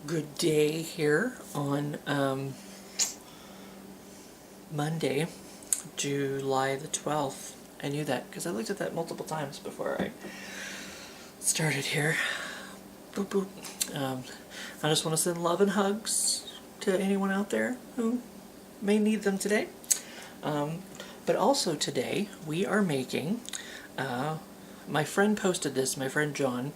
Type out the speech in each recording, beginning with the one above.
Good day here on Monday, July the 12th. I knew that because I looked at that multiple times before I started here. Boop boop. I just want to send love and hugs to anyone out there who may need them today. But also today we are making, my friend posted this, my friend John,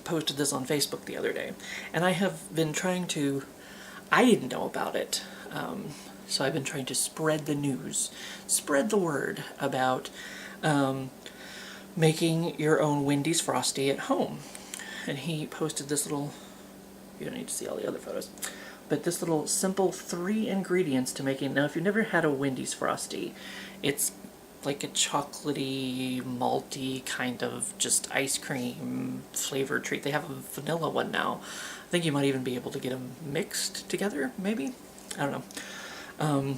posted this on Facebook the other day, and I have been trying to, I didn't know about it, so I've been trying to spread the news, spread the word about making your own Wendy's Frosty at home. And he posted this little, you don't need to see all the other photos, but this little simple 3 ingredients to making. Now if you've never had a Wendy's Frosty, it's like a chocolatey, malty kind of just ice cream flavored treat. They have a vanilla one now. I think you might even be able to get them mixed together, maybe? I don't know.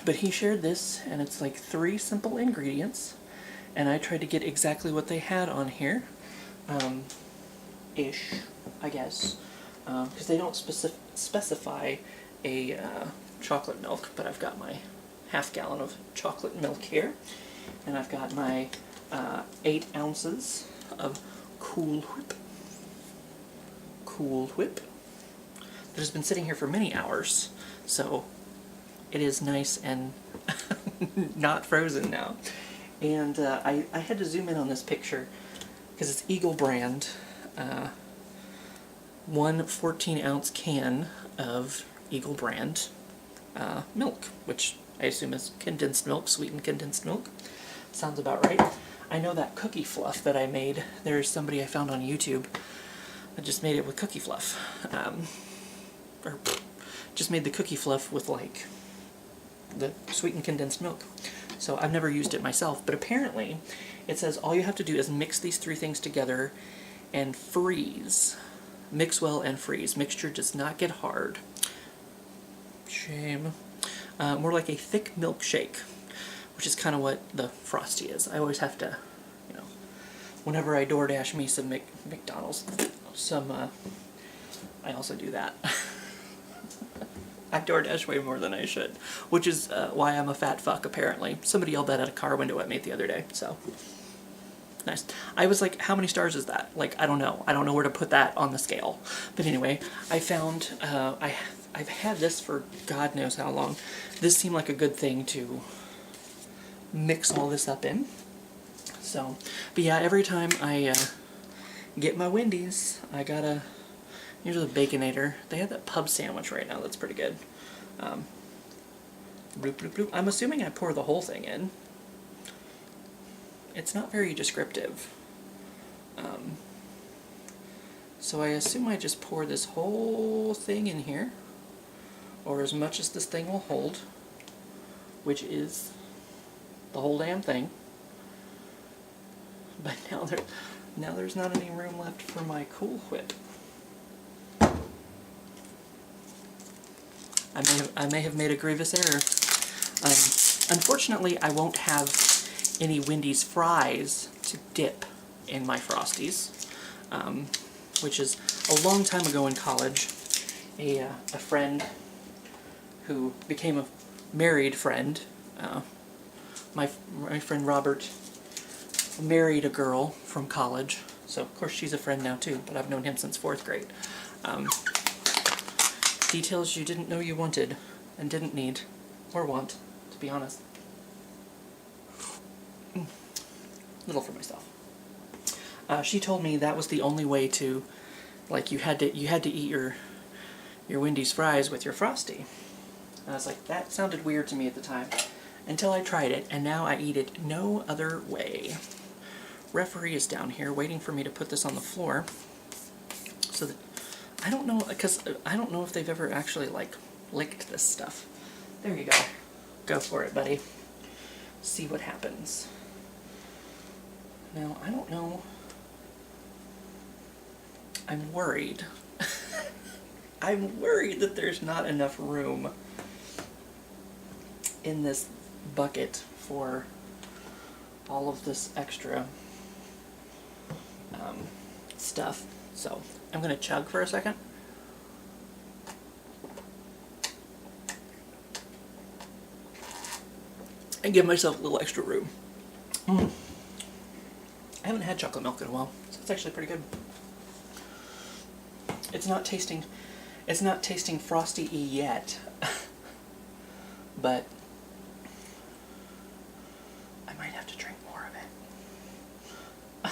But he shared this, and it's like 3 simple ingredients, and I tried to get exactly what they had on here. Ish, I guess. Because they don't specify a chocolate milk, but I've got my half gallon of chocolate milk here, and I've got my 8 ounces of Cool Whip that has been sitting here for many hours, so it is nice and not frozen now. And I had to zoom in on this picture because it's Eagle brand, 1 14-ounce can of Eagle brand milk, which I assume is condensed milk, sweetened condensed milk. Sounds about right. I know that cookie fluff that I made, there's somebody I found on YouTube that just made it with cookie fluff. Or just made the cookie fluff with like the sweetened condensed milk. So I've never used it myself, but apparently it says all you have to do is mix these 3 things together and freeze. Mix well and freeze. Mixture does not get hard. Shame. More like a thick milkshake, which is kind of what the Frosty is. I always have to, whenever I DoorDash me some McDonald's, I also do that. I DoorDash way more than I should, which is why I'm a fat fuck, apparently. Somebody yelled that at a car window at me the other day, so nice. I was like, how many stars is that? Like, I don't know. I don't know where to put that on the scale. But anyway, I found, I've had this for God knows how long. This seemed like a good thing to mix all this up in. So, but yeah, every time I get my Wendy's, I gotta use the Baconator. They have that pub sandwich right now that's pretty good. Bloop, bloop, bloop. I'm assuming I pour the whole thing in. It's not very descriptive. So I assume I just pour this whole thing in here, or as much as this thing will hold, which is the whole damn thing. But now there's not any room left for my Cool Whip. I may have made a grievous error. Unfortunately, I won't have any Wendy's fries to dip in my Frosties, which is a long time ago in college. A friend who became a married friend, my friend Robert married a girl from college, so of course she's a friend now too, but I've known him since 4th grade. Details you didn't know you wanted, and didn't need, or want, to be honest. Little for myself. She told me that was the only way to, like, you had to eat your Wendy's fries with your Frosty. And I was like, that sounded weird to me at the time, until I tried it, and now I eat it no other way. Referee is down here waiting for me to put this on the floor, so that, I don't know, because I don't know if they've ever actually, like, licked this stuff. There you go. Go for it, buddy. See what happens. Now, I don't know. I'm worried. I'm worried that there's not enough room in this bucket for all of this extra stuff. So I'm going to chug for a second. And give myself a little extra room. I haven't had chocolate milk in a while, so it's actually pretty good. It's not tasting frosty-y yet, but I might have to drink more of it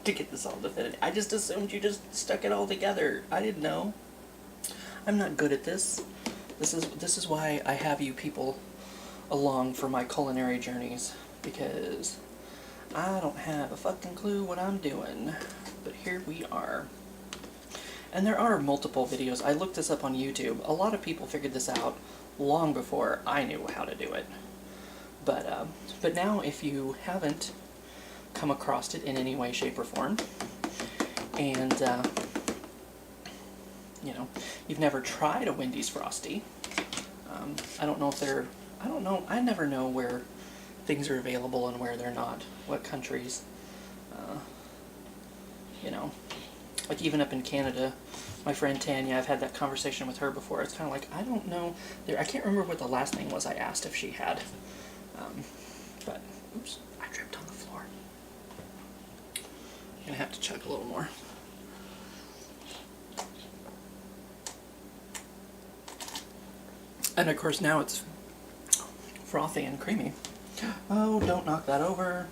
to get this all definitive. I just assumed you just stuck it all together. I didn't know. I'm not good at this. This is why I have you people along for my culinary journeys, because I don't have a fucking clue what I'm doing. But here we are. And there are multiple videos. I looked this up on YouTube. A lot of people figured this out long before I knew how to do it. But now, if you haven't come across it in any way, shape, or form, and you know, you've never tried a Wendy's Frosty, I don't know if they're, I don't know, I never know where things are available and where they're not, what countries, you know, like even up in Canada, my friend Tanya, I've had that conversation with her before. It's kind of like, I don't know, I can't remember what the last thing was I asked if she had, but, oops, I tripped on the floor. I'm gonna have to chug a little more. And of course now it's frothy and creamy. Oh, don't knock that over.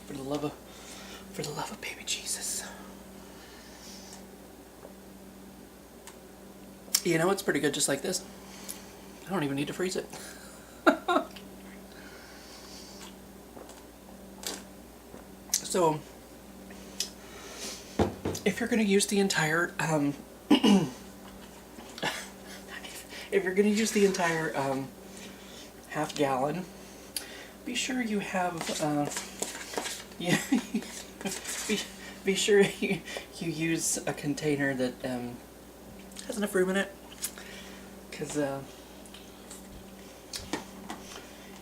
For the love of baby Jesus. You know, it's pretty good just like this. I don't even need to freeze it. So, if you're going to use the entire, half gallon, be sure you have, be sure you use a container that has enough room in it, because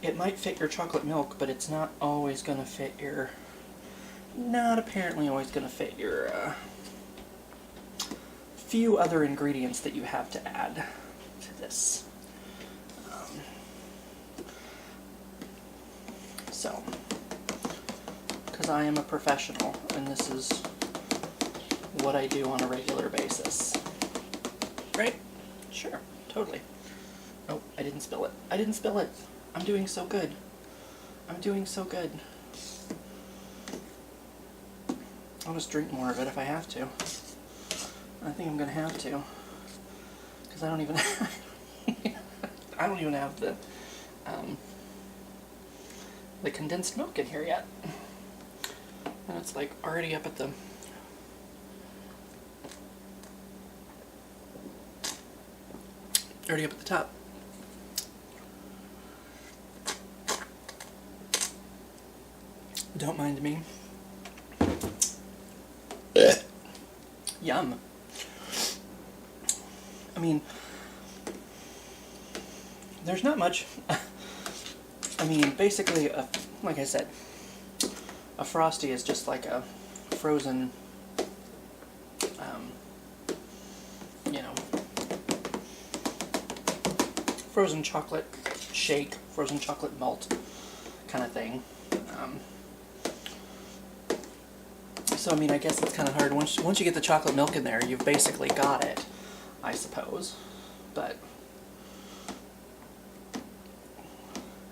it might fit your chocolate milk, but it's not always going to fit your, not apparently always going to fit your few other ingredients that you have to add to this. So, because I am a professional, and this is what I do on a regular basis. Right? Sure, totally. Oh, I didn't spill it. I didn't spill it. I'm doing so good. I'm doing so good. I'll just drink more of it if I have to. I think I'm gonna have to, because I don't even have the condensed milk in here yet, and it's like already up at the top. Don't mind me. Yum. I mean, there's not much. I mean, basically, like I said, a Frosty is just like a frozen, you know, frozen chocolate shake, frozen chocolate malt kind of thing. So, I mean, I guess it's kind of hard. Once you get the chocolate milk in there, you've basically got it, I suppose. But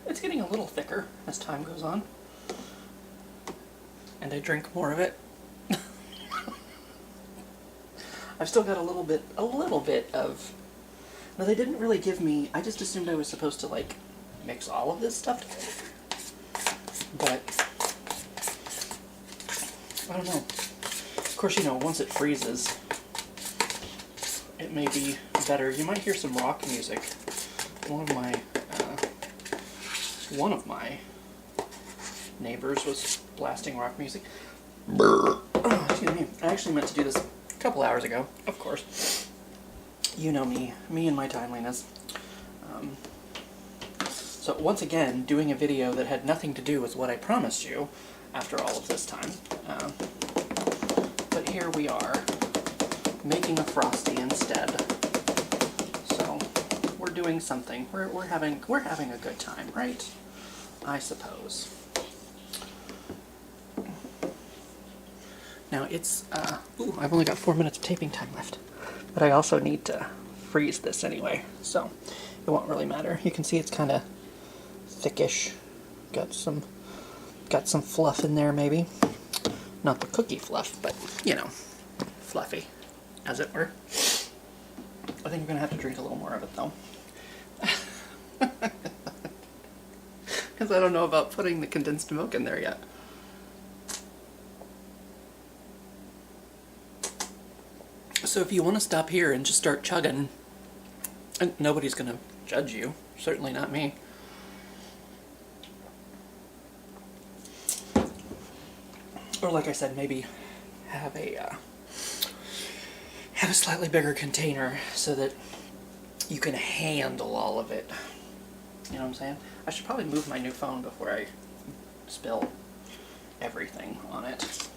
it's getting a little thicker as time goes on. And I drink more of it. I've still got a little bit of... No, they didn't really give me... I just assumed I was supposed to, like, mix all of this stuff together. But I don't know. Of course, you know, once it freezes, it may be better. You might hear some rock music. One of my neighbors was blasting rock music. Oh, excuse me. I actually meant to do this a couple hours ago, of course. You know me and my timeliness. So once again, doing a video that had nothing to do with what I promised you after all of this time. here we are, making a Frosty instead. So we're doing something. We're having a good time, right? I suppose. Now it's I've only got 4 minutes of taping time left, but I also need to freeze this anyway, so it won't really matter. You can see it's kind of thickish. Got some fluff in there, maybe. Not the cookie fluff, but you know, fluffy, as it were. I think I'm gonna have to drink a little more of it though, because I don't know about putting the condensed milk in there yet. So if you want to stop here and just start chugging, and nobody's going to judge you. Certainly not me. Or like I said, maybe have a slightly bigger container so that you can handle all of it. You know what I'm saying? I should probably move my new phone before I spill everything on it.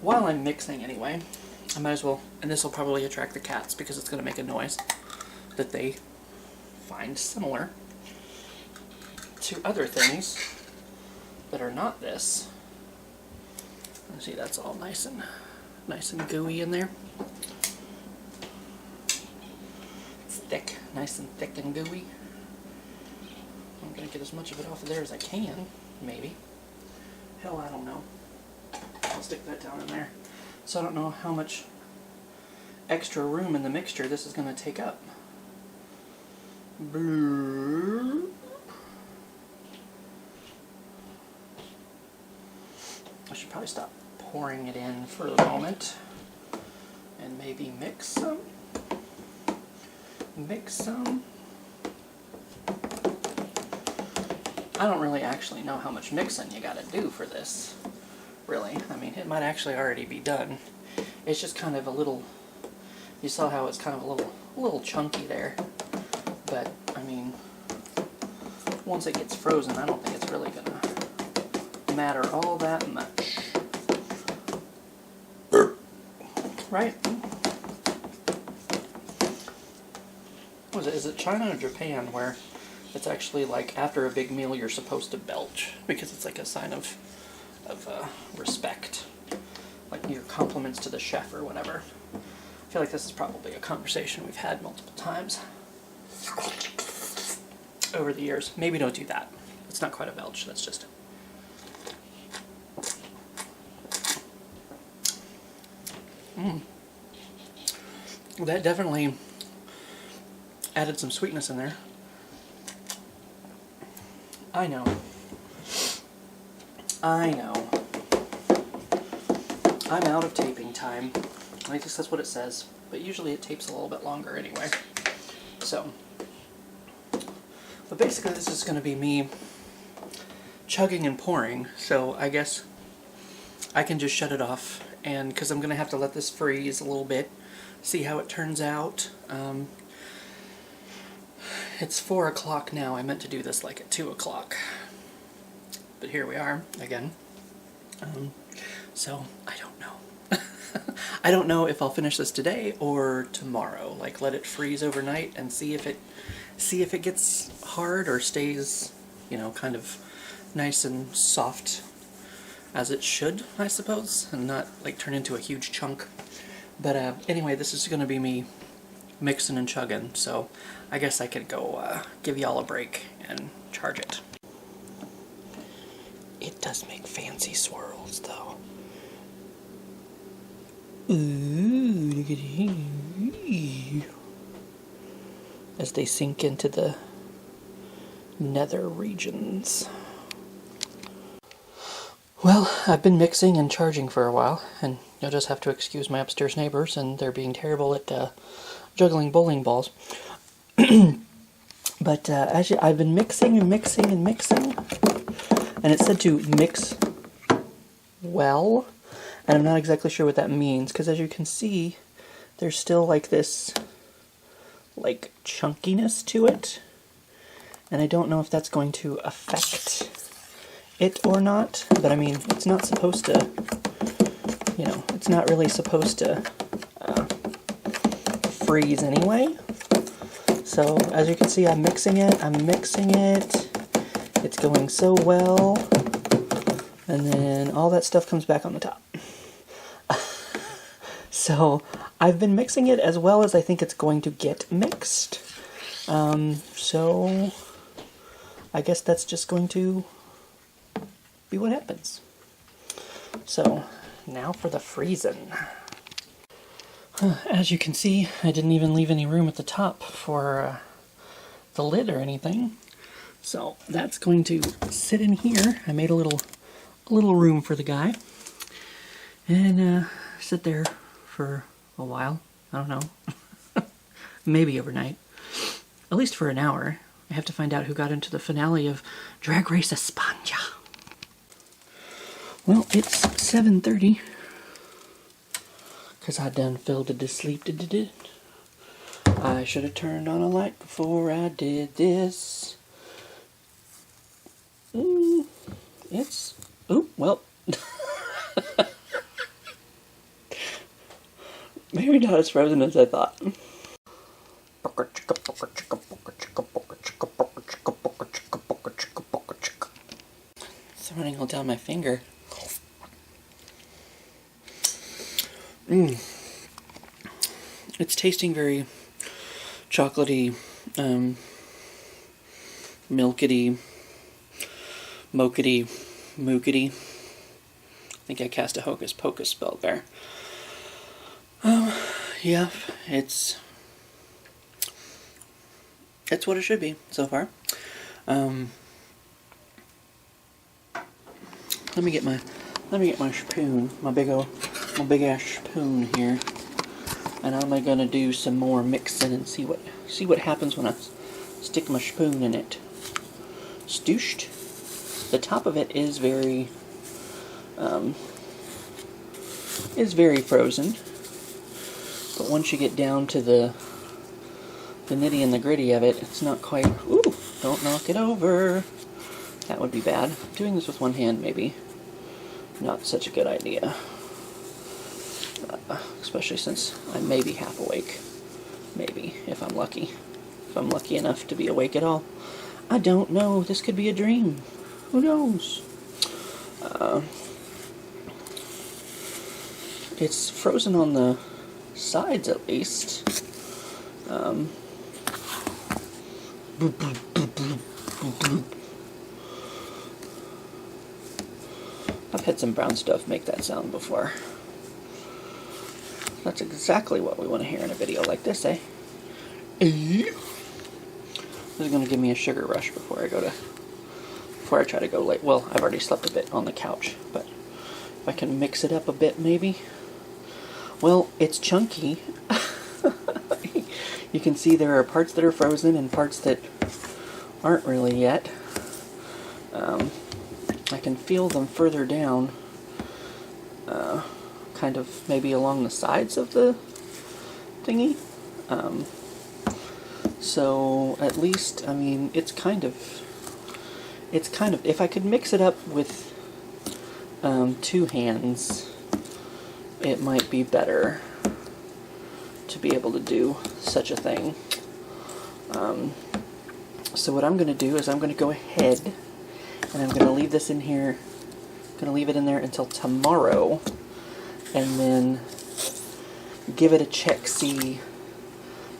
While I'm mixing anyway, I might as well, and this will probably attract the cats because it's going to make a noise that they find similar to other things that are not this. See, that's all nice and gooey in there. It's thick, nice and thick and gooey. I'm going to get as much of it off of there as I can, maybe. Hell, I don't know. I'll stick that down in there. So I don't know how much extra room in the mixture this is going to take up. I should probably stop pouring it in for the moment and maybe mix some. I don't really actually know how much mixing you gotta do for this. Really. I mean, it might actually already be done. It's just kind of a little, you saw how it's kind of a little chunky there. But, I mean, once it gets frozen, I don't think it's really gonna matter all that much. Right? What is it? Is it China or Japan where it's actually like after a big meal you're supposed to belch because it's like a sign of respect, like your compliments to the chef or whatever. I feel like this is probably a conversation we've had multiple times over the years. Maybe don't do that. It's not quite a belch. That's just that definitely added some sweetness in there. I know. I'm out of taping time. I guess that's what it says, but usually it tapes a little bit longer anyway. So, but basically this is going to be me chugging and pouring, so I guess I can just shut it off, and because I'm going to have to let this freeze a little bit, see how it turns out. It's 4 o'clock now. I meant to do this like at 2 o'clock. But here we are, again. So, I don't know. I don't know if I'll finish this today or tomorrow. Like, let it freeze overnight and see if it gets hard or stays, you know, kind of nice and soft as it should, I suppose, and not, like, turn into a huge chunk. But, anyway, this is going to be me mixing and chugging, so I guess I could go give y'all a break and charge it. It does make fancy swirls, though. Ooh, look at here. As they sink into the nether regions. Well, I've been mixing and charging for a while, and you'll just have to excuse my upstairs neighbors, and they're being terrible at juggling bowling balls. But I've been mixing and mixing and mixing, and it said to mix well, and I'm not exactly sure what that means, because as you can see, there's still like this like chunkiness to it, and I don't know if that's going to affect it or not, but I mean, it's not supposed to, you know, it's not really supposed to freeze anyway. So, as you can see, I'm mixing it, it's going so well, and then all that stuff comes back on the top. So, I've been mixing it as well as I think it's going to get mixed. So, I guess that's just going to be what happens. So, now for the freezing. As you can see, I didn't even leave any room at the top for the lid or anything. So, that's going to sit in here. I made a little room for the guy. And sit there for a while. I don't know. Maybe overnight. At least for an hour. I have to find out who got into the finale of Drag Race España. Well, it's 7:30. Because I done fell to sleep. I should have turned on a light before I did this. It's... Oop, well... Maybe not as frozen as I thought. It's running all down my finger. It's tasting very chocolatey, milkety, mookety, mookety. I think I cast a hocus pocus spell there. Yeah, it's what it should be so far. Let me get my spoon, my big ass spoon here, and I'm gonna do some more mixing and see what happens when I stick my spoon in it. Stooshed. The top of it is very frozen, but once you get down to the nitty and the gritty of it, it's not quite. Ooh! Don't knock it over. That would be bad. Doing this with one hand, maybe not such a good idea. Especially since I may be half awake. Maybe, if I'm lucky. If I'm lucky enough to be awake at all. I don't know. This could be a dream. Who knows? It's frozen on the sides, at least. I've had some brown stuff make that sound before. That's exactly what we want to hear in a video like this, eh? This is going to give me a sugar rush before I try to go late. Well, I've already slept a bit on the couch, but if I can mix it up a bit, maybe. Well, it's chunky. You can see there are parts that are frozen and parts that aren't really yet. I can feel them further down, kind of maybe along the sides of the thingy. So at least, I mean, it's kind of, if I could mix it up with two hands, it might be better to be able to do such a thing. So what I'm going to do is I'm going to go ahead and I'm going to leave this in here. I'm going to leave it in there until tomorrow, and then give it a check-see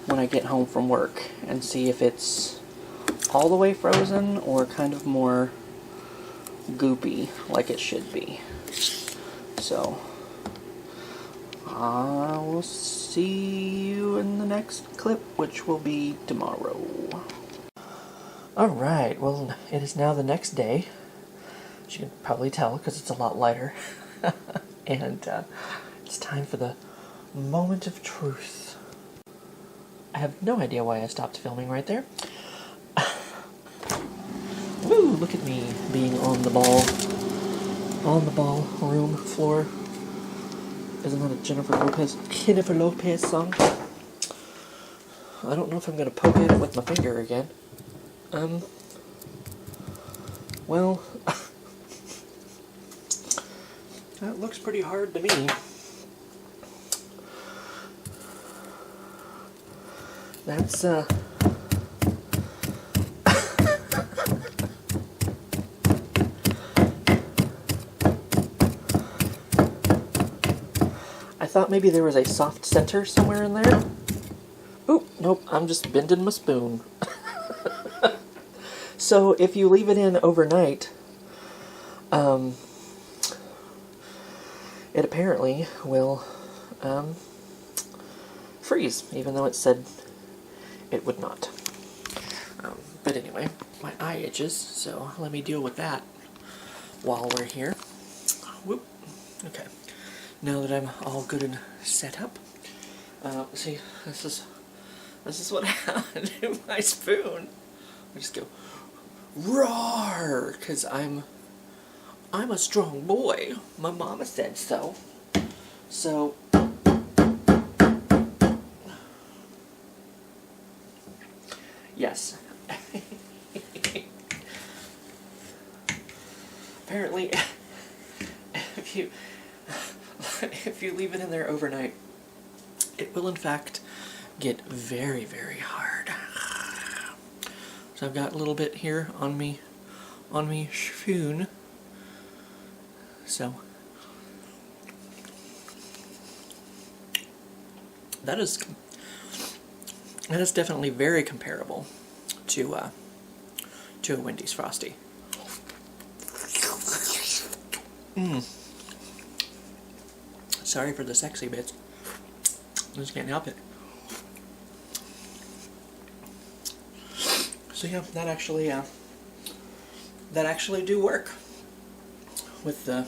when I get home from work and see if it's all the way frozen or kind of more goopy like it should be. So I will see you in the next clip, which will be tomorrow. Alright, well, it is now the next day. As you can probably tell, because it's a lot lighter. And it's time for the moment of truth. I have no idea why I stopped filming right there. Woo, look at me being on the ball. On the ball room floor. Isn't that a Jennifer Lopez song? I don't know if I'm going to poke at it with my finger again. Well, That looks pretty hard to me. That's, I thought maybe there was a soft center somewhere in there. Oop, nope, I'm just bending my spoon. So if you leave it in overnight, it apparently will freeze, even though it said it would not. But anyway, my eye itches, so let me deal with that while we're here. Whoop. Okay. Now that I'm all good and set up, see, this is what happened to my spoon. I just go roar, cause I'm a strong boy. My mama said so. So yes. Apparently, if you leave it in there overnight, it will in fact get very, very hard. So I've got a little bit here on me spoon. So that is definitely very comparable to a Wendy's Frosty. Sorry for the sexy bits. I just can't help it. So yeah, that actually do work with the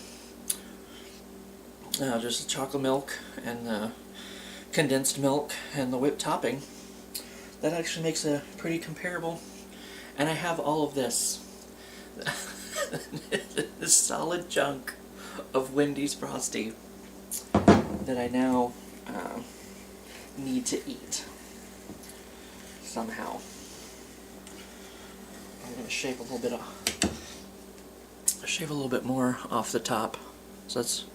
just the chocolate milk and the condensed milk and the whipped topping. That actually makes a pretty comparable. And I have all of this. This solid chunk of Wendy's Frosty that I now need to eat somehow. I'm going to shave a little bit more off the top. So that's,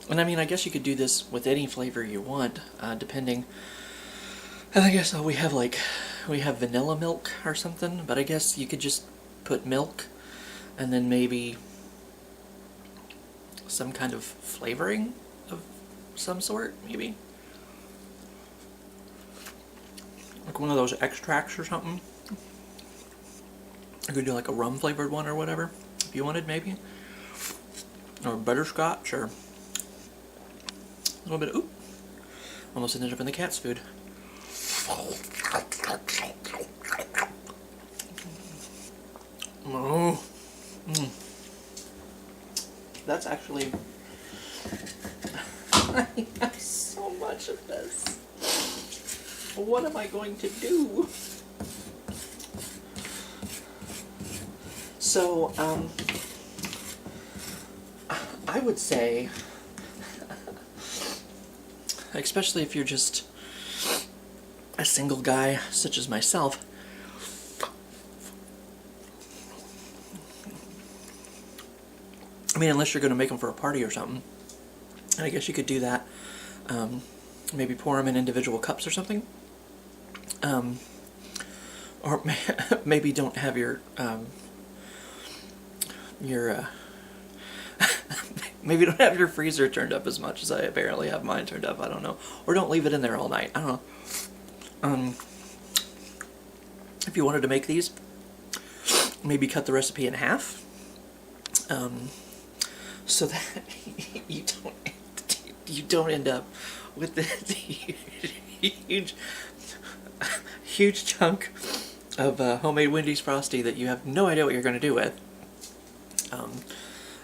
and I mean, I guess you could do this with any flavor you want, depending. I guess we have vanilla milk or something, but I guess you could just put milk and then maybe some kind of flavoring of some sort, maybe. Like one of those extracts or something. You could do like a rum flavored one or whatever, if you wanted, maybe. Or butterscotch, or a little bit of, oop, almost ended up in the cat's food. Oh. That's actually, I have so much of this. What am I going to do? So, I would say, especially if you're just a single guy such as myself, I mean, unless you're going to make them for a party or something, and I guess you could do that, maybe pour them in individual cups or something, or maybe don't have your maybe don't have your freezer turned up as much as I apparently have mine turned up, I don't know, or don't leave it in there all night, I don't know. If you wanted to make these, maybe cut the recipe in half, so that you don't end up with this huge chunk of homemade Wendy's Frosty that you have no idea what you're going to do with.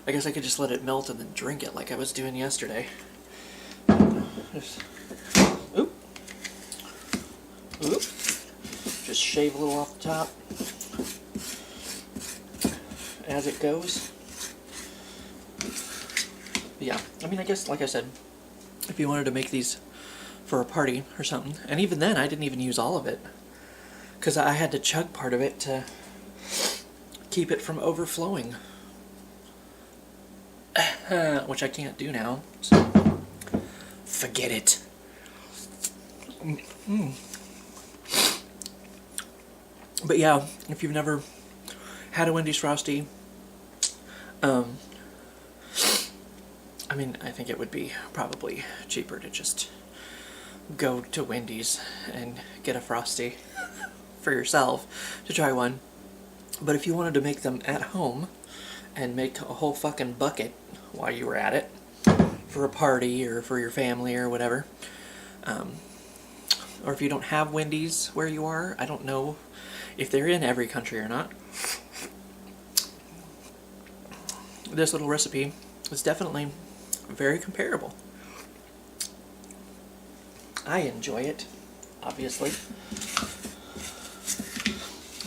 I guess I could just let it melt and then drink it like I was doing yesterday. Oop. Oop. Just shave a little off the top as it goes. But yeah, I mean, I guess, like I said, if you wanted to make these for a party or something, and even then I didn't even use all of it, because I had to chug part of it to keep it from overflowing. which I can't do now, so forget it. But yeah, if you've never had a Wendy's Frosty, I mean, I think it would be probably cheaper to just go to Wendy's and get a Frosty for yourself to try one. But if you wanted to make them at home and make a whole fucking bucket while you were at it for a party or for your family or whatever, or if you don't have Wendy's where you are, I don't know if they're in every country or not, this little recipe is definitely very comparable. I enjoy it, obviously.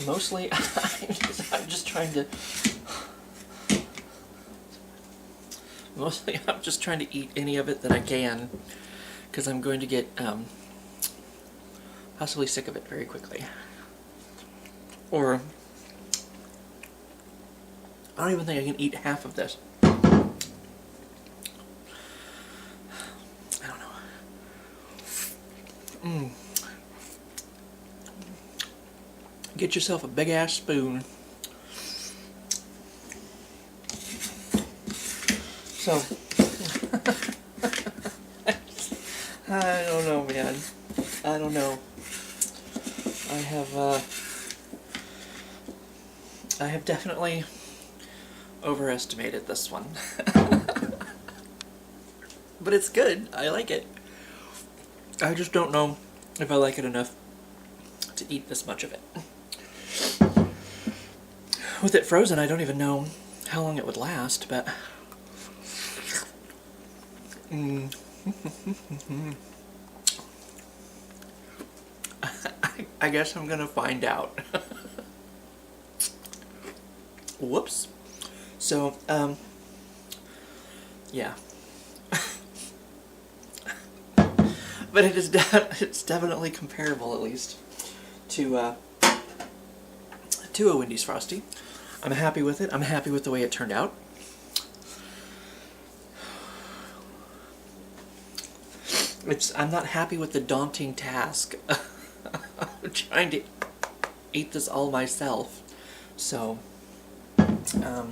Mostly, I'm just trying to... Mostly, I'm just trying to eat any of it that I can, because I'm going to get possibly sick of it very quickly. Or, I don't even think I can eat half of this. I don't know. Get yourself a big ass spoon. So, I don't know, man. I don't know. I have definitely overestimated this one. But it's good. I like it. I just don't know if I like it enough to eat this much of it. With it frozen, I don't even know how long it would last, but... I guess I'm gonna find out. Whoops. So, yeah. But it is it's definitely comparable, at least, to a Wendy's Frosty. I'm happy with it. I'm happy with the way it turned out. I'm not happy with the daunting task of trying to eat this all myself. So, a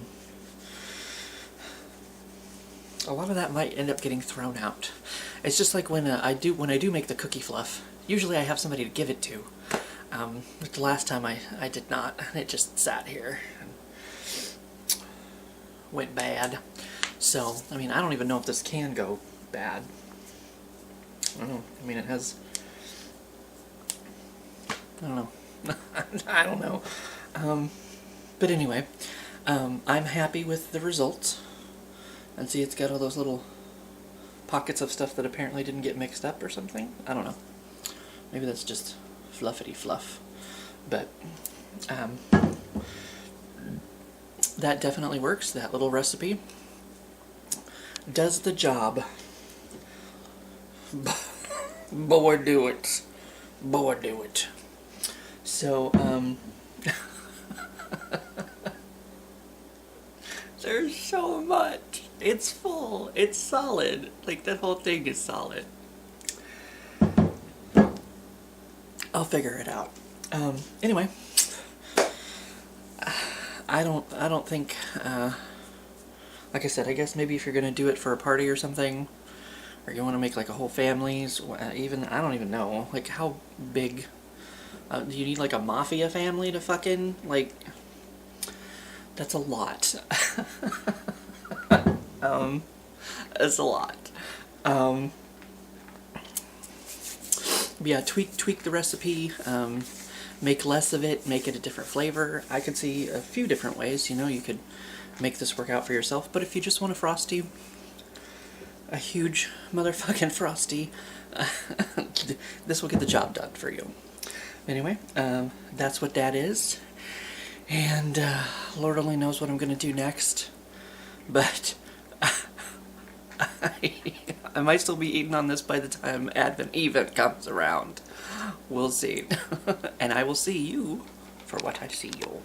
lot of that might end up getting thrown out. It's just like when I do make the cookie fluff. Usually I have somebody to give it to. But the last time I did not. It just sat here and went bad. So, I mean, I don't even know if this can go bad. I don't know. I mean, it has... I don't know. I don't know. But anyway, I'm happy with the results. And see, it's got all those little pockets of stuff that apparently didn't get mixed up or something. I don't know. Maybe that's just fluffity fluff. But, that definitely works. That little recipe does the job. Boy, do it. Boy, do it. So, there's so much. It's full. It's solid. Like, that whole thing is solid. I'll figure it out. Anyway, I don't think, like I said, I guess maybe if you're gonna do it for a party or something, or you want to make like a whole family's, even, I don't even know, like how big, do you need like a mafia family to fucking, like, that's a lot. It's a lot. Yeah, tweak the recipe, make less of it, make it a different flavor. I could see a few different ways, you know, you could make this work out for yourself, but if you just want a Frosty, a huge motherfucking Frosty, this will get the job done for you. Anyway, that's what that is, and Lord only knows what I'm gonna do next, but I might still be eating on this by the time Advent Event comes around. We'll see. And I will see you for what I see you.